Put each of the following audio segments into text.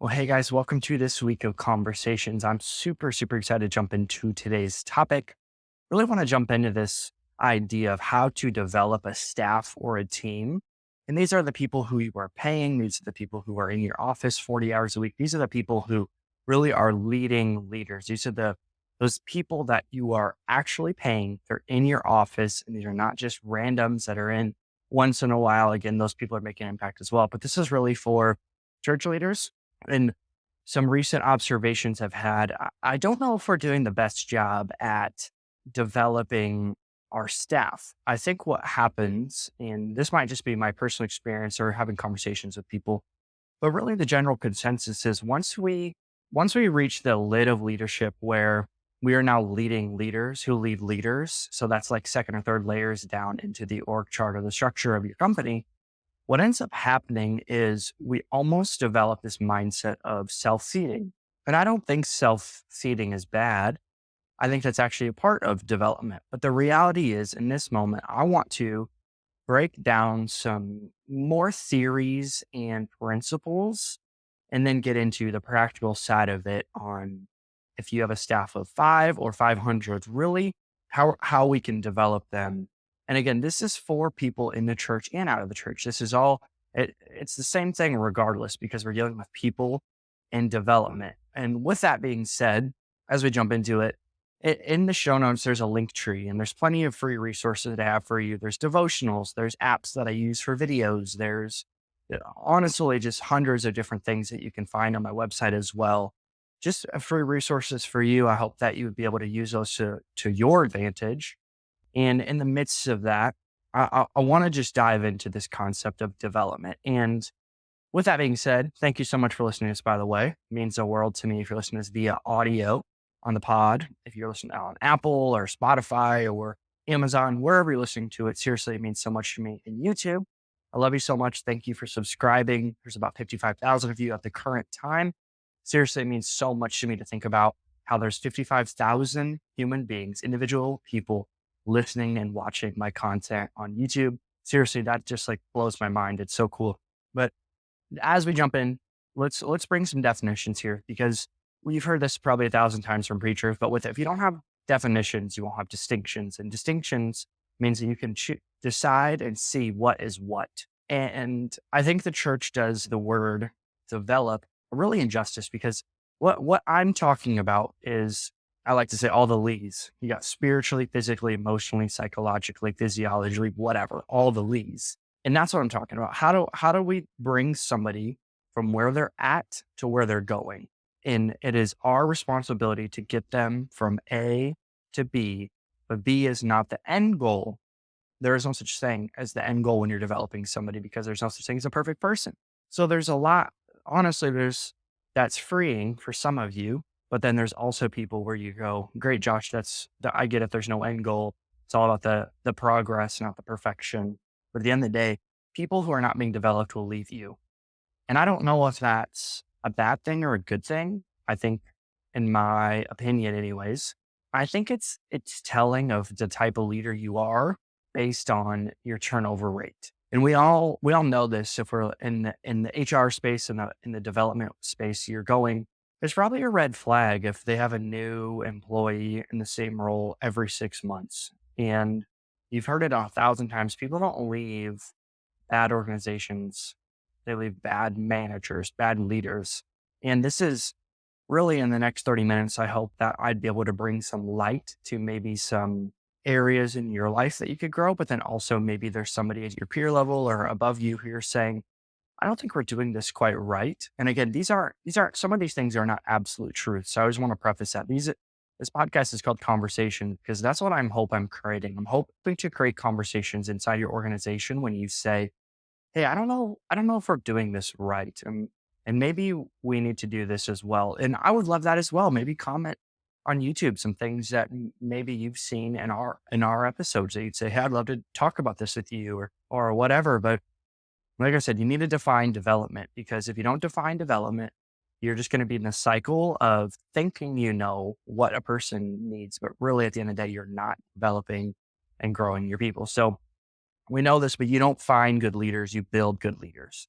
Well, hey guys, welcome to this week of conversations. I'm super excited to jump into today's topic. Really want to jump into this idea of how to develop a staff or a team. And these are the people who you are paying. These are the people who are in your office 40 hours a week. These are the people who really are leading leaders. These are those people that you are actually paying. They're in your office, and these are not just randoms that are in once in a while. Again, those people are making an impact as well. But this is really for church leaders. And some recent observations I've had, I don't know if we're doing the best job at developing our staff. I think what happens, and this might just be my personal experience or having conversations with people, but really the general consensus is once we reach the lid of leadership where we are now leading leaders who lead leaders, so that's like second or third layers down into the org chart or the structure of your company, what ends up happening is we almost develop this mindset of self-feeding. And I don't think self-feeding is bad. I think that's actually a part of development. But the reality is, in this moment, I want to break down some more theories and principles and then get into the practical side of it on if you have a staff of 5 or 500, really how we can develop them. And again, this is for people in the church and out of the church. This is all it's the same thing regardless because we're dealing with people and development. And with that being said, as we jump into it, in the show notes, there's a link tree and there's plenty of free resources to have for you. There's devotionals, there's apps that I use for videos. There's honestly just hundreds of different things that you can find on my website as well. Just free resources for you. I hope that you would be able to use those to your advantage. And in the midst of that, I want to just dive into this concept of development. And with that being said, thank you so much for listening to this, by the way. It means the world to me if you're listening to this via audio on the pod. If you're listening on Apple or Spotify or Amazon, wherever you're listening to it, seriously, it means so much to me. And YouTube, I love you so much. Thank you for subscribing. There's about 55,000 of you at the current time. Seriously, it means so much to me to think about how there's 55,000 human beings, individual people listening and watching my content on YouTube. Seriously, that just like blows my mind. It's so cool. But as we jump in, let's bring some definitions here because we've heard this probably 1,000 times from preachers, but if you don't have definitions, you won't have distinctions, and distinctions means that you can decide and see what is what. And I think the church does the word develop a really injustice because what I'm talking about is I like to say all the Lees. You got spiritually, physically, emotionally, psychologically, physiologically, whatever, all the Lees. And that's what I'm talking about. How do we bring somebody from where they're at to where they're going? And it is our responsibility to get them from A to B, but B is not the end goal. There is no such thing as the end goal when you're developing somebody because there's no such thing as a perfect person. So there's a lot, honestly, that's freeing for some of you, but then there's also people where you go, great, Josh, I get it. There's no end goal. It's all about the progress, not the perfection. But at the end of the day, people who are not being developed will leave you. And I don't know if that's a bad thing or a good thing. I think, in my opinion, anyways, I think it's telling of the type of leader you are based on your turnover rate. And we all know this. If we're in the HR space and in the development space you're going, there's probably a red flag if they have a new employee in the same role every 6 months. And you've heard it 1,000 times. People don't leave bad organizations. They leave bad managers, bad leaders. And this is really in the next 30 minutes, I hope that I'd be able to bring some light to maybe some areas in your life that you could grow, but then also maybe there's somebody at your peer level or above you who you're saying, I don't think we're doing this quite right. And again, these are some of these things are not absolute truth. So I always want to preface that this podcast is called Conversation because that's what I'm creating. I'm hoping to create conversations inside your organization when you say, hey, I don't know if we're doing this right. And maybe we need to do this as well. And I would love that as well. Maybe comment on YouTube some things that maybe you've seen in our episodes that you'd say, hey, I'd love to talk about this with you or whatever. But like I said, you need to define development because if you don't define development, you're just going to be in a cycle of thinking you know what a person needs, but really at the end of the day, you're not developing and growing your people. So we know this, but you don't find good leaders, you build good leaders.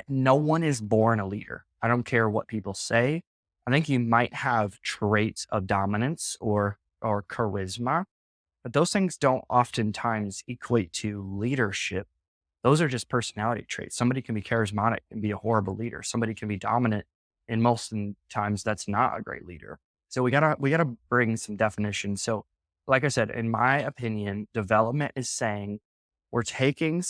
No one is born a leader. I don't care what people say. I think you might have traits of dominance or charisma, but those things don't oftentimes equate to leadership. Those are just personality traits. Somebody can be charismatic and be a horrible leader. Somebody can be dominant, and times that's not a great leader. So we gotta bring some definition. So, like I said, in my opinion, development is saying we're taking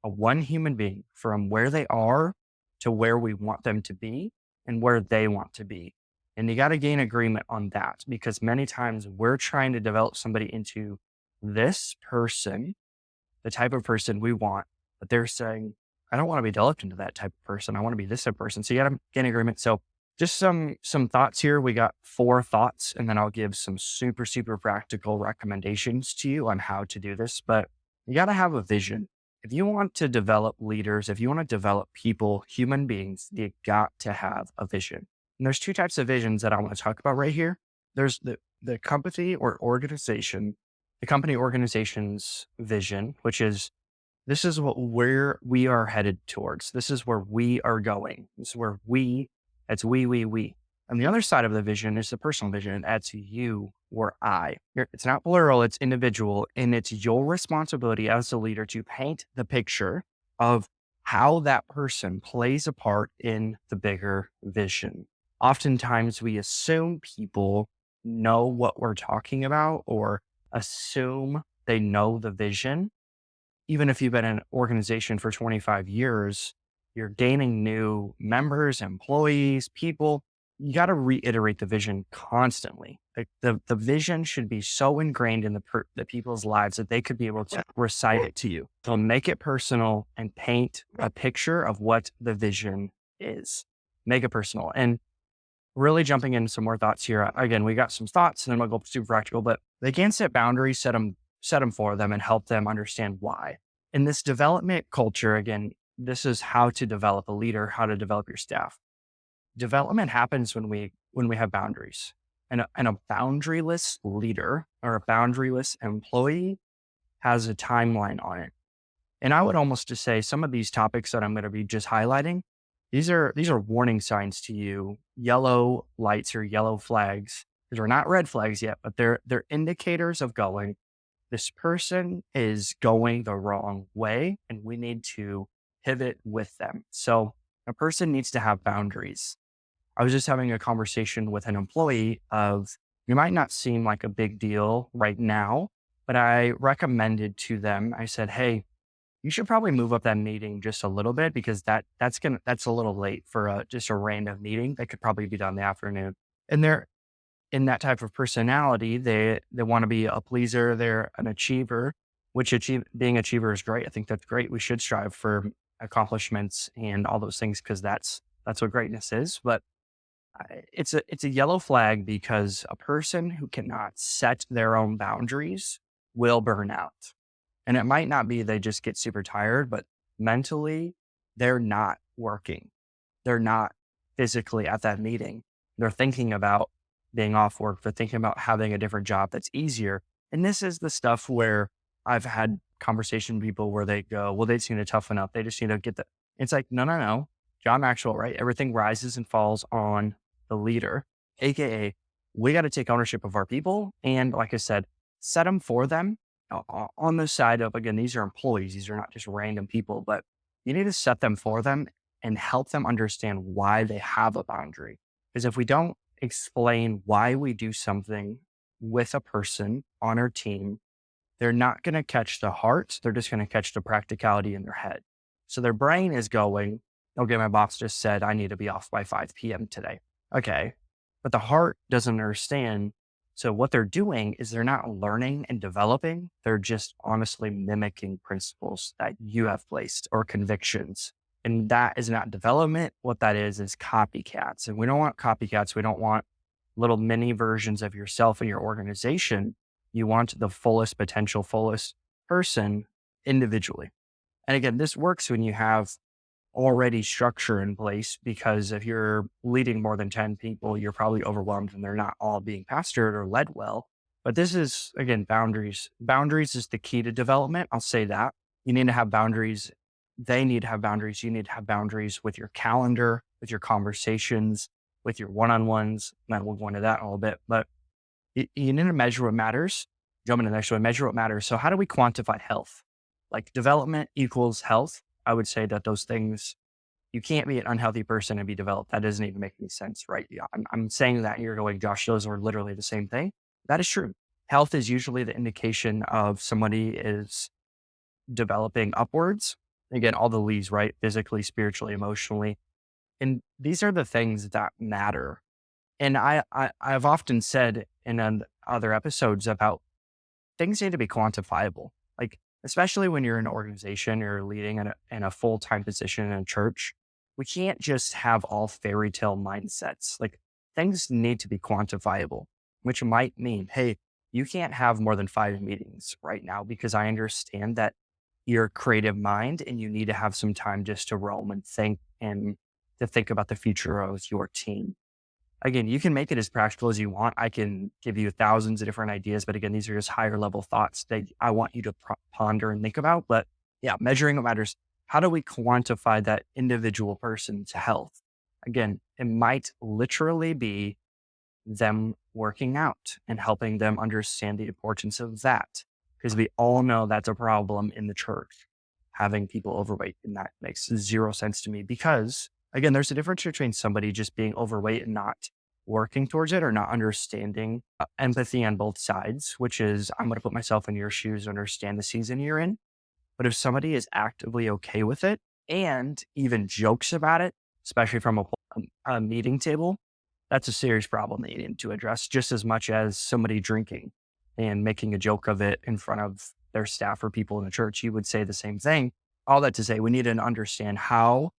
one human being, from where they are to where we want them to be and where they want to be. And you got to gain agreement on that, because many times we're trying to develop somebody into this person, the type of person we want, but they're saying, I don't want to be developed into that type of person. I want to be this type of person. So you got to gain agreement. So just some thoughts here. We got 4 thoughts, and then I'll give some super, super practical recommendations to you on how to do this. But you got to have a vision. If you want to develop leaders, if you want to develop people, human beings, you got to have a vision. And there's 2 types of visions that I want to talk about right here. There's the company or organization, the company organization's vision, which is, this is where we are headed towards. This is where we are going. This is where it's we. And the other side of the vision is the personal vision. That's you or I. It's not plural, it's individual. And it's your responsibility as a leader to paint the picture of how that person plays a part in the bigger vision. Oftentimes we assume people know what we're talking about, or assume they know the vision. Even if you've been in an organization for 25 years, you're gaining new members, employees, people. You got to reiterate the vision constantly. Like the vision should be so ingrained in the people's lives that they could be able to recite it to you. So make it personal and paint a picture of what the vision is. Make it personal. And really jumping in some more thoughts here. Again, we got some thoughts, and then we'll go super practical, but they can set boundaries, set them for them, and help them understand why. In this development culture, again, this is how to develop a leader, how to develop your staff. Development happens when we have boundaries, and a boundaryless leader or a boundaryless employee has a timeline on it. And I would almost just say some of these topics that I'm going to be just highlighting, these are warning signs to you, yellow lights or yellow flags. These are not red flags yet, but they're indicators of going, this person is going the wrong way, and we need to pivot with them. So a person needs to have boundaries. I was just having a conversation with an employee of, you might not seem like a big deal right now, but I recommended to them, I said, hey, you should probably move up that meeting just a little bit, because that's a little late for just a random meeting that could probably be done in the afternoon. And they're in that type of personality. They want to be a pleaser. They're an achiever, which being achiever is great. I think that's great. We should strive for accomplishments and all those things, because that's what greatness is. But it's a yellow flag, because a person who cannot set their own boundaries will burn out. And it might not be they just get super tired, but mentally they're not working. They're not physically at that meeting. They're thinking about being off work. They're thinking about having a different job that's easier. And this is the stuff where I've had conversation with people where they go, well, they just need to toughen up. They just need to get the, it's like, no. John Maxwell, right? Everything rises and falls on the leader, AKA we got to take ownership of our people. And like I said, set them for them on the side of, again, these are employees. These are not just random people, but you need to set them for them and help them understand why they have a boundary. Because if we don't explain why we do something with a person on our team, they're not going to catch the heart. They're just going to catch the practicality in their head. So their brain is going, okay, my boss just said I need to be off by 5 p.m. today. Okay. But the heart doesn't understand. So what they're doing is they're not learning and developing. They're just honestly mimicking principles that you have placed, or convictions. And that is not development. What that is copycats. And we don't want copycats. We don't want little mini versions of yourself and your organization. You want the fullest potential, fullest person individually. And again, this works when you have already structure in place, because if you're leading more than 10 people, you're probably overwhelmed and they're not all being pastored or led well. But this is, again, boundaries. Boundaries is the key to development. I'll say that. You need to have boundaries they need to have boundaries. You need to have boundaries with your calendar, with your conversations, with your one-on-ones. And then we'll go into that in a little bit. But you need to measure what matters. Jump into the next one, measure what matters. So how do we quantify health? Like development equals health. I would say that those things, you can't be an unhealthy person and be developed. That doesn't even make any sense, right? Yeah, I'm saying that you're going, Josh, those are literally the same thing. That is true. Health is usually the indication of somebody is developing upwards. Again, all the leads, right? Physically, spiritually, emotionally. And these are the things that matter. And I've often said in other episodes about things need to be quantifiable. Like, especially when you're in an organization, you're leading in a full-time position in a church, we can't just have all fairy tale mindsets. Like things need to be quantifiable, which might mean, hey, you can't have more than 5 meetings right now because I understand that you're a creative mind and you need to have some time just to roam and think and to think about the future of your team. Again, you can make it as practical as you want. I can give you thousands of different ideas, but again, these are just higher level thoughts that I want you to ponder and think about. But yeah, measuring what matters. How do we quantify that individual person's health? Again, it might literally be them working out and helping them understand the importance of that. Because we all know that's a problem in the church, having people overweight. And that makes zero sense to me because, again, there's a difference between somebody just being overweight and not working towards it or not understanding empathy on both sides, which is I'm going to put myself in your shoes, understand the season you're in. But if somebody is actively okay with it and even jokes about it, especially from a meeting table, that's a serious problem that you need to address just as much as somebody drinking and making a joke of it in front of their staff or people in the church. You would say the same thing. All that to say, we need to understand how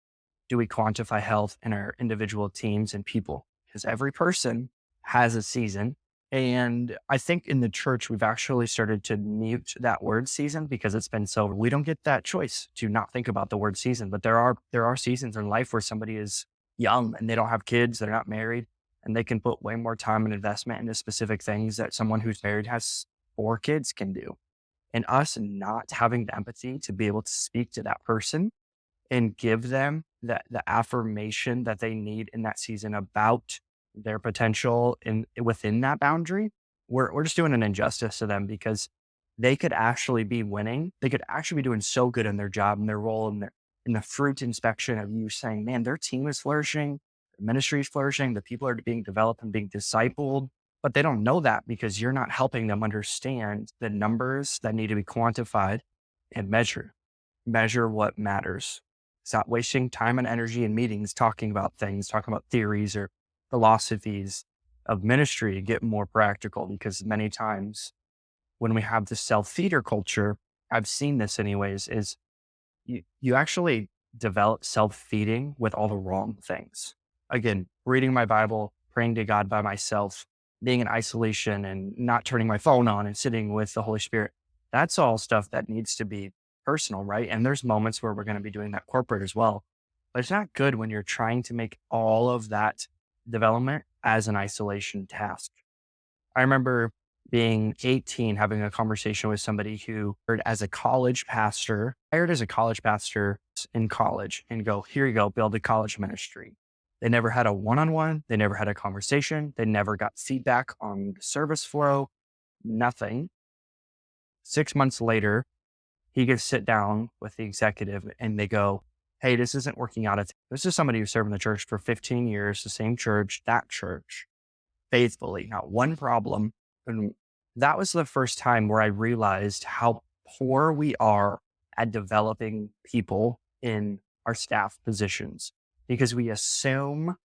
do we quantify health in our individual teams and people? Because every person has a season. And I think in the church, we've actually started to mute that word season because it's been so, we don't get that choice to not think about the word season. But there are seasons in life where somebody is young and they don't have kids, they're not married, and they can put way more time and investment into specific things that someone who's married has 4 kids can do. And us not having the empathy to be able to speak to that person and give them the affirmation that they need in that season about their potential in within that boundary, we're just doing an injustice to them because they could actually be winning. They could actually be doing so good in their job and their role in the fruit inspection of you saying, man, their team is flourishing, the ministry is flourishing, the people are being developed and being discipled. But they don't know that because you're not helping them understand the numbers that need to be quantified and measured. Measure what matters. Stop wasting time and energy in meetings talking about things, talking about theories or philosophies of ministry. Get more practical because many times when we have this self-feeder culture, I've seen this anyways, is you actually develop self-feeding with all the wrong things. Again, reading my Bible, praying to God by myself, being in isolation and not turning my phone on and sitting with the Holy Spirit. That's all stuff that needs to be personal, right? And there's moments where we're going to be doing that corporate as well. But it's not good when you're trying to make all of that development as an isolation task. I remember being 18, having a conversation with somebody who hired as a college pastor, in college and go, here you go, build a college ministry. They never had a one-on-one. They never had a conversation. They never got feedback on the service flow, nothing. 6 months later, he gets sit down with the executive and they go, hey, this isn't working out. This is somebody who's served in the church for 15 years, the same church, that church, faithfully, not one problem. And that was the first time where I realized how poor we are at developing people in our staff positions because we assume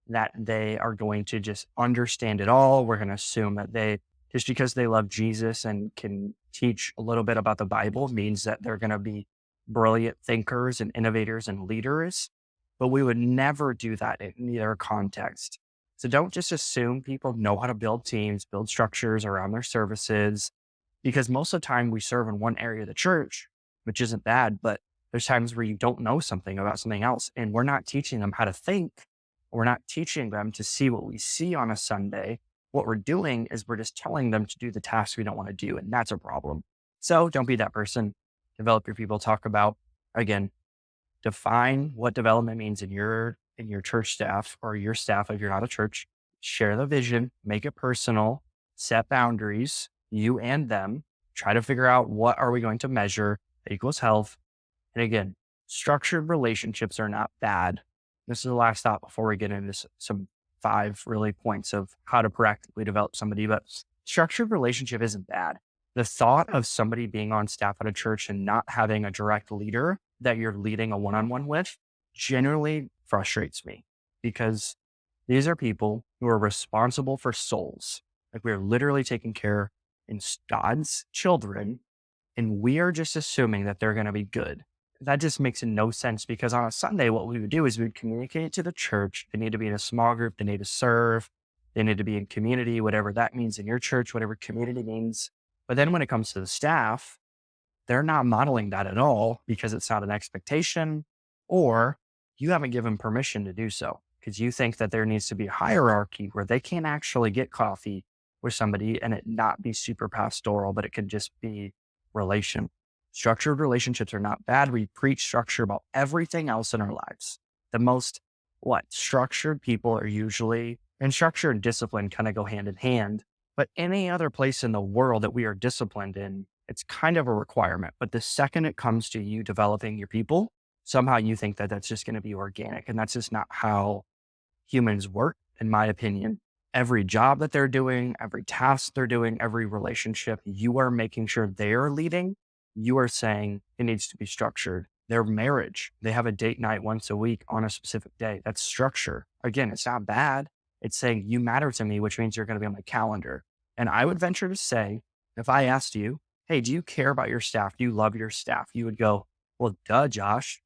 that they are going to just understand it all. We're going to assume that just because they love Jesus and can teach a little bit about the Bible means that they're going to be brilliant thinkers and innovators and leaders. But we would never do that in either context. So don't just assume people know how to build teams, build structures around their services, because most of the time we serve in one area of the church, which isn't bad, but there's times where you don't know something about something else and we're not teaching them how to think. We're not teaching them to see what we see on a Sunday. What we're doing is we're just telling them to do the tasks we don't want to do. And that's a problem. So don't be that person. Develop your people. Talk about, again, Define what development means in your church staff or your staff if you're not a church. Share the vision, make it personal, set boundaries, you and them. Try to figure out what are we going to measure that equals health. And again, structured relationships are not bad. This is the last thought before we get into some 5 really points of how to practically develop somebody. But structured relationship isn't bad. The thought of somebody being on staff at a church and not having a direct leader that you're leading a one-on-one with genuinely frustrates me, because these are people who are responsible for souls. Like, we're literally taking care in God's children, and we are just assuming that they're going to be good. That just makes no sense, because on a Sunday, what we would do is we would communicate to the church. They need to be in a small group. They need to serve. They need to be in community, whatever that means in your church, whatever community means. But then when it comes to the staff, they're not modeling that at all, because it's not an expectation, or you haven't given permission to do so because you think that there needs to be a hierarchy where they can't actually get coffee with somebody and it not be super pastoral, but it could just be relation. Structured relationships are not bad. We preach structure about everything else in our lives. The most structured people are usually, and structure and discipline kind of go hand in hand, but any other place in the world that we are disciplined in, it's kind of a requirement. But the second it comes to you developing your people, somehow you think that that's just going to be organic. And that's just not how humans work, in my opinion. Every job that they're doing, every task they're doing, every relationship, you are making sure they're leading. You are saying it needs to be structured. Their marriage, they have a date night once a week on a specific day. That's structure. Again, it's not bad. It's saying you matter to me, which means you're going to be on my calendar. And I would venture to say, if I asked you, hey, do you care about your staff? Do you love your staff? You would go, well, duh, Josh.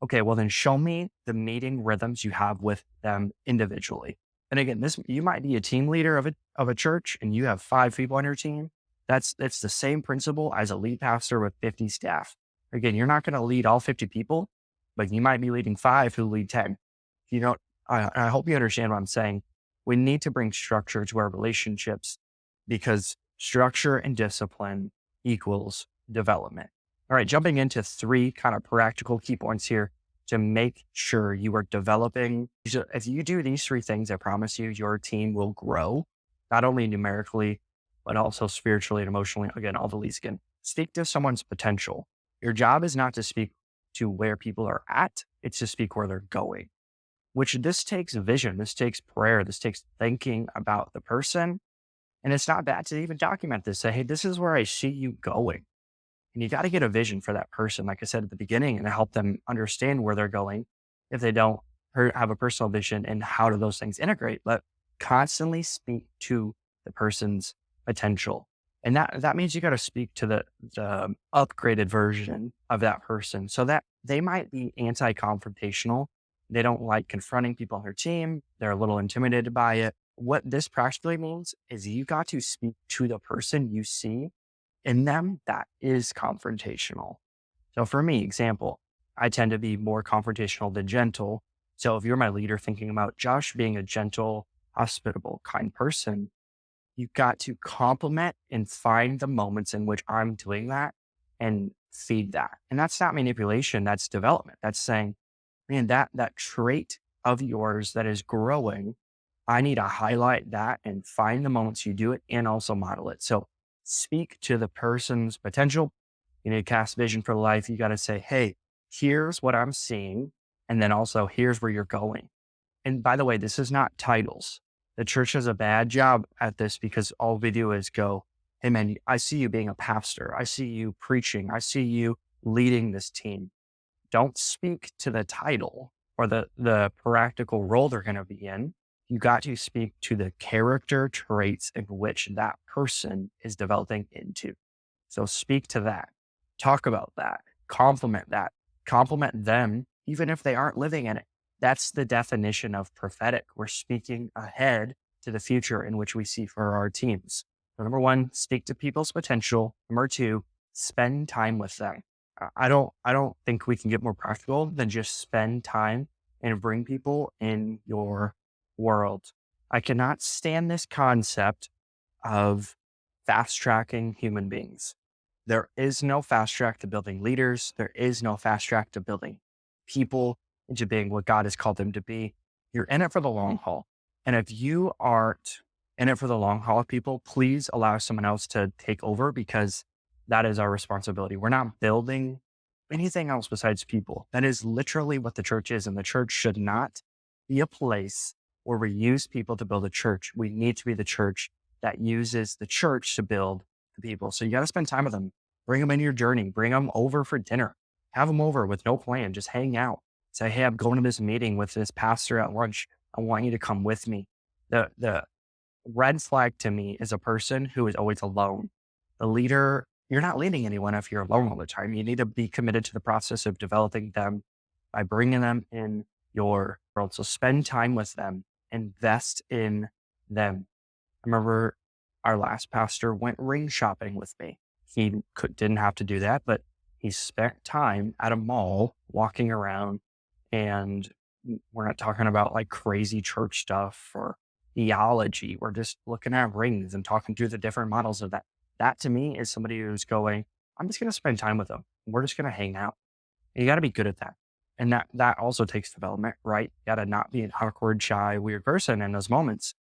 Okay, well then show me the meeting rhythms you have with them individually. And again, you might be a team leader of a church and you have 5 people on your team. It's the same principle as a lead pastor with 50 staff. Again, you're not going to lead all 50 people, but you might be leading 5 who lead 10. You know, I hope you understand what I'm saying. We need to bring structure to our relationships, because structure and discipline equals development. All right, jumping into 3 kind of practical key points here to make sure you are developing. If you do these 3 things, I promise you, your team will grow, not only numerically, but also spiritually and emotionally. Again, all the leads again. Speak to someone's potential. Your job is not to speak to where people are at, it's to speak where they're going, which this takes vision, this takes prayer, this takes thinking about the person. And it's not bad to even document this. Say, hey, this is where I see you going. And you got to get a vision for that person, like I said at the beginning, and help them understand where they're going if they don't have a personal vision, and how do those things integrate. But constantly speak to the person's potential. And that means you got to speak to the upgraded version of that person, so that they might be anti-confrontational. They don't like confronting people on their team. They're a little intimidated by it. What this practically means is you got to speak to the person you see in them that is confrontational. So for me, example, I tend to be more confrontational than gentle. So if you're my leader thinking about Josh being a gentle, hospitable, kind person, you've got to compliment and find the moments in which I'm doing that and feed that. And that's not manipulation, that's development. That's saying, man, that trait of yours that is growing, I need to highlight that and find the moments you do it and also model it. So speak to the person's potential. You need to cast vision for life. You got to say, hey, here's what I'm seeing. And then also, here's where you're going. And by the way, this is not titles. The church does a bad job at this, because all we do is go, hey man, I see you being a pastor. I see you preaching. I see you leading this team. Don't speak to the title or the practical role they're going to be in. You got to speak to the character traits in which that person is developing into. So speak to that, talk about that, compliment them, even if they aren't living in it. That's the definition of prophetic. We're speaking ahead to the future in which we see for our teams. So number 1, speak to people's potential. Number 2, spend time with them. I don't think we can get more practical than just spend time and bring people in your world. I cannot stand this concept of fast tracking human beings. There is no fast track to building leaders. There is no fast track to building people into being what God has called them to be. You're in it for the long haul. And if you aren't in it for the long haul, people, please allow someone else to take over because that is our responsibility. We're not building anything else besides people. That is literally what the church is. And the church should not be a place where we use people to build a church. We need to be the church that uses the church to build the people. So you got to spend time with them. Bring them into your journey. Bring them over for dinner. Have them over with no plan. Just hang out. Say, hey, I'm going to this meeting with this pastor at lunch. I want you to come with me. The red flag to me is a person who is always alone. The leader, you're not leading anyone if you're alone all the time. You need to be committed to the process of developing them by bringing them in your world. So spend time with them, invest in them. I remember our last pastor went ring shopping with me. He didn't have to do that, but he spent time at a mall walking around, and we're not talking about like crazy church stuff or theology. We're just looking at rings and talking through the different models of that. That to me is somebody who's going, I'm just going to spend time with them. We're just going to hang out. And you got to be good at that. And that also takes development, right? You got to not be an awkward, shy, weird person in those moments.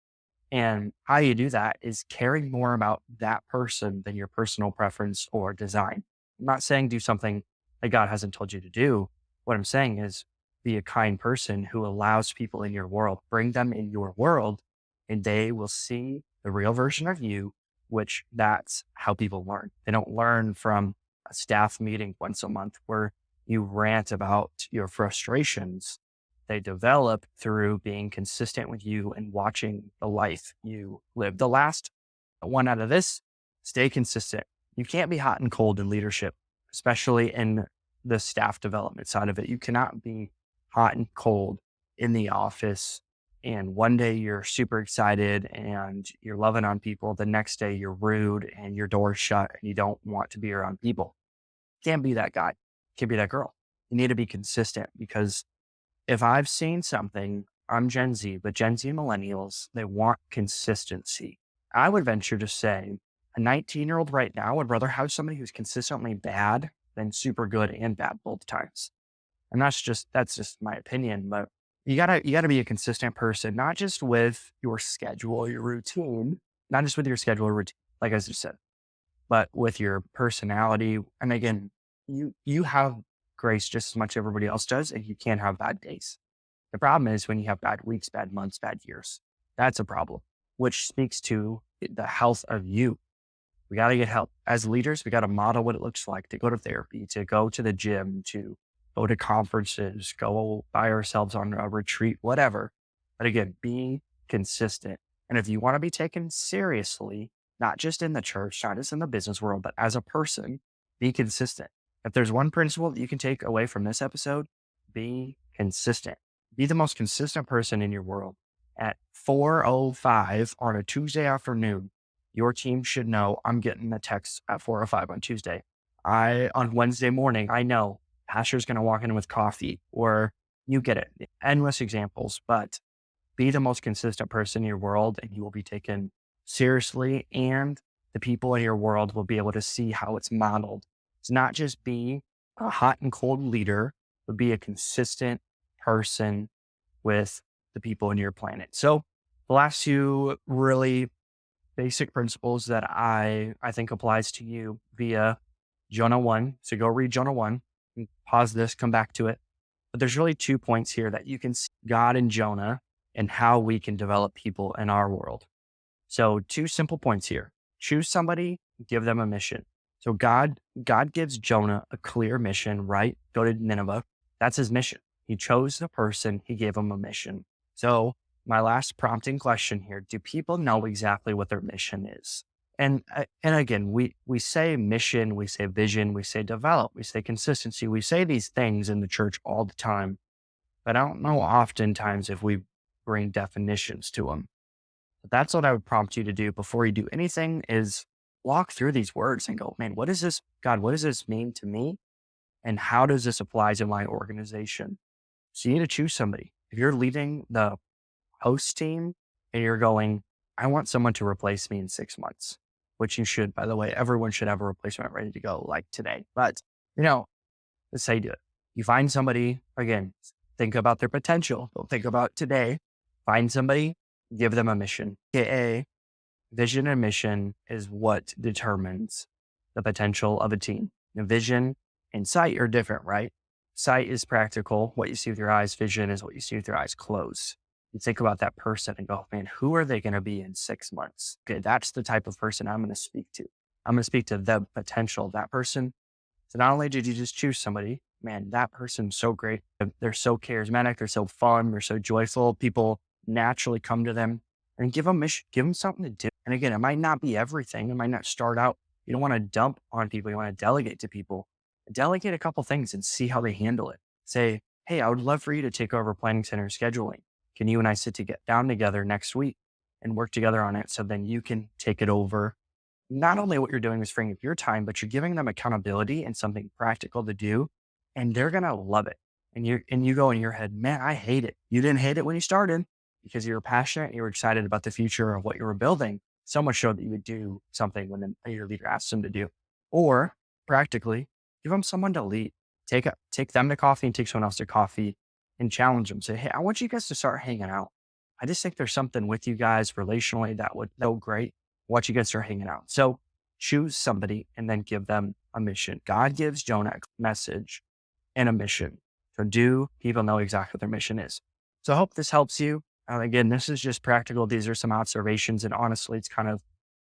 And how you do that is caring more about that person than your personal preference or design. I'm not saying do something that God hasn't told you to do. What I'm saying is be a kind person who allows people in your world, bring them in your world, and they will see the real version of you, which that's how people learn. They don't learn from a staff meeting once a month where you rant about your frustrations. They develop through being consistent with you and watching the life you live. The last one out of this, stay consistent. You can't be hot and cold in leadership, especially in the staff development side of it. You cannot be hot and cold in the office. And one day you're super excited and you're loving on people. The next day you're rude and your door's shut and you don't want to be around people. Can't be that guy. Can't be that girl. You need to be consistent because if I've seen something, I'm Gen Z, but Gen Z and millennials, they want consistency. I would venture to say a 19-year-old right now would rather have somebody who's consistently bad than super good and bad both times. And that's just my opinion, but you gotta be a consistent person, not just with your schedule, your routine, not just with your schedule or routine, like I just said, but with your personality. And again, you have grace just as much as everybody else does, and you can't have bad days. The problem is when you have bad weeks, bad months, bad years. That's a problem, which speaks to the health of you. We got to get help. As leaders, we got to model what it looks like to go to therapy, to go to the gym, to go to conferences, go by ourselves on a retreat, whatever. But again, be consistent. And if you want to be taken seriously, not just in the church, not just in the business world, but as a person, be consistent. If there's one principle that you can take away from this episode, be consistent. Be the most consistent person in your world. At 4:05 on a Tuesday afternoon, your team should know I'm getting a text at 4:05 on Tuesday. On Wednesday morning, I know pastor's going to walk in with coffee, or you get it. Endless examples, but be the most consistent person in your world and you will be taken seriously, and the people in your world will be able to see how it's modeled. It's not just be a hot and cold leader, but be a consistent person with the people in your planet. So the last two really basic principles that I think applies to you via Jonah 1. So go read Jonah 1, and pause this, come back to it. But there's really 2 points here that you can see God and Jonah and how we can develop people in our world. So 2 simple points here. Choose somebody, give them a mission. So God gives Jonah a clear mission, right? Go to Nineveh. That's his mission. He chose the person, he gave him a mission. So my last prompting question here, do people know exactly what their mission is? And again, we say mission, we say vision, we say develop, we say consistency. We say these things in the church all the time, but I don't know oftentimes if we bring definitions to them. But that's what I would prompt you to do before you do anything is walk through these words and go, man, what is this? God, what does this mean to me? And how does this apply to my organization? So you need to choose somebody. If you're leading the host team and you're going, I want someone to replace me in 6 months, which you should, by the way, everyone should have a replacement ready to go like today. But, let's say you do it. You find somebody, again, think about their potential. Don't think about today. Find somebody, give them a mission. AKA, vision and mission is what determines the potential of a team. Now, vision and sight are different, right? Sight is practical. What you see with your eyes. Vision is what you see with your eyes closed. You think about that person and go, man, who are they going to be in 6 months? Okay, that's the type of person I'm going to speak to. I'm going to speak to the potential of that person. So not only did you just choose somebody, man, that person's so great. They're so charismatic. They're so fun. They're so joyful. People naturally come to them and give them mission, give them something to do. And again, it might not be everything. It might not start out. You don't want to dump on people. You want to delegate to people. Delegate a couple things and see how they handle it. Say, hey, I would love for you to take over planning center scheduling. Can you and I sit to get down together next week and work together on it? So then you can take it over. Not only what you're doing is freeing up your time, but you're giving them accountability and something practical to do, and they're going to love it. And you go in your head, man, I hate it. You didn't hate it when you started because you were passionate. You were excited about the future of what you were building. So much so that you would do something when your leader asks them to do, or practically give them someone to lead. Take them to coffee and take someone else to coffee and challenge them. Say, hey, I want you guys to start hanging out. I just think there's something with you guys relationally that would go great. Watch you guys start hanging out. So choose somebody and then give them a mission. God gives Jonah a message and a mission. So do people know exactly what their mission is? So I hope this helps you. Again, this is just practical. These are some observations. And honestly, it's kind of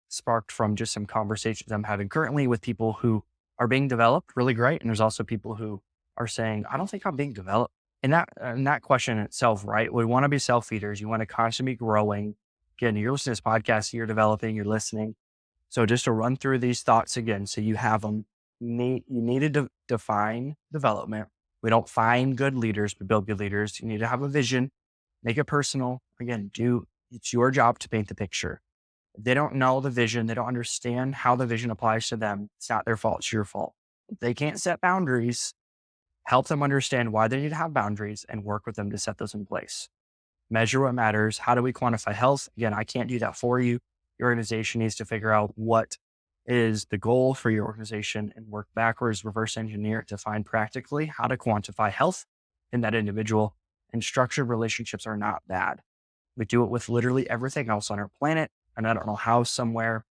sparked from just some conversations I'm having currently with people who are being developed really great. And there's also people who are saying, I don't think I'm being developed. And that question itself, right? We want to be self-feeders. You want to constantly be growing. Again, you're listening to this podcast, you're developing, you're listening. So just to run through these thoughts again, so you have them, you need to define development. We don't find good leaders, we build good leaders. You need to have a vision, make it personal. Again, it's your job to paint the picture. If they don't know the vision, they don't understand how the vision applies to them. It's not their fault, it's your fault. If they can't set boundaries, help them understand why they need to have boundaries and work with them to set those in place. Measure what matters. How do we quantify health? Again, I can't do that for you. Your organization needs to figure out what is the goal for your organization and work backwards, reverse engineer it to find practically how to quantify health in that individual. And structured relationships are not bad. We do it with literally everything else on our planet. And I don't know how somewhere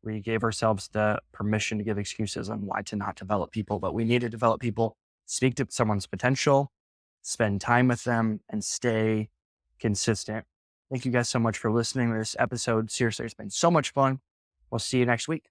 we gave ourselves the permission to give excuses on why to not develop people, but we need to develop people, speak to someone's potential, spend time with them, and stay consistent. Thank you guys so much for listening to this episode. Seriously, it's been so much fun. We'll see you next week.